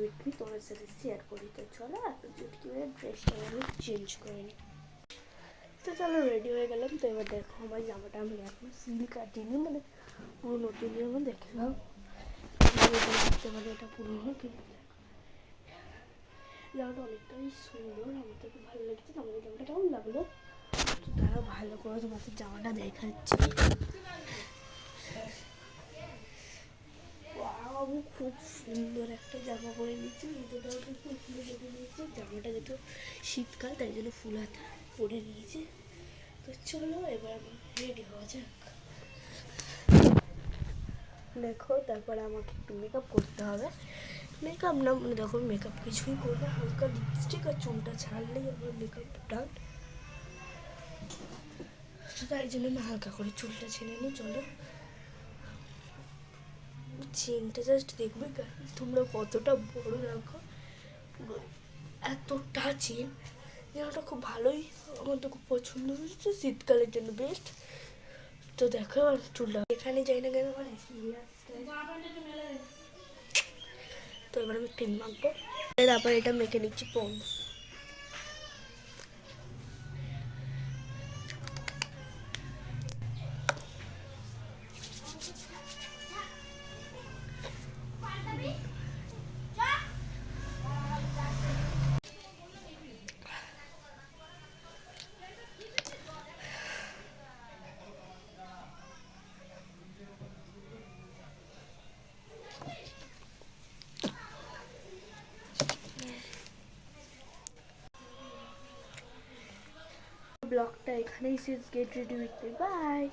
With me, তোমার সাথে share করি। তো চলো এখন চুটকি করে ড্রেসটা আমি চেঞ্জ করে নিই। তো চলো রেডি হয়ে গেলাম। তো এবার দেখো আমার জামাটা আমি এখন সিল কাটিনি, মানে পুরো নতুন জামা। দেখে নাও, লাগতে পারে এটা পুরোনো, কিন্তু জামাটা অনেকটাই সুন্দর, আমার তো খুব ভালো লেগেছে। আমাদের জামাটা কেমন লাগলো তারা ভালো করে তোমাকে জামাটা দেখাচ্ছি। আমি খুব সুন্দর একটা জামা পরে নিয়েছি, ভিতরটাও খুব সুন্দর কেটে নিয়েছি। জামাটা যেহেতু শীতকাল তাই জন্য ফুল হাতা পরে নিয়েছি। তো চলো এবার আমার রেডি হওয়া যাক। দেখো তারপরে আমাকে একটু মেকআপ করতে হবে। মেকআপ না, মানে দেখো মেকআপ কিছুই করবো, হালকা লিপস্টিক আর চুলটা ছাড়লেই আমার মেকআপ ডান। তাই জন্য আমি হালকা করে চুলটা ছেড়ে নিই। চলো, চেনটা জাস্ট দেখবে তোমরা কতটা বড়, দেখো পুরো এতটা চেন। জামাটা খুব ভালোই, আমার তো খুব পছন্দ হয়েছে, শীতকালের জন্য বেস্ট। তো দেখো আমার চুলটা এখানে যাই না কেন, তো এবার আমি ক্রিম মাখবো। তারপর এটা মেখে নিচ্ছি পন্স। ব্লগটা এখানেই শেষ। Get ready with me, by.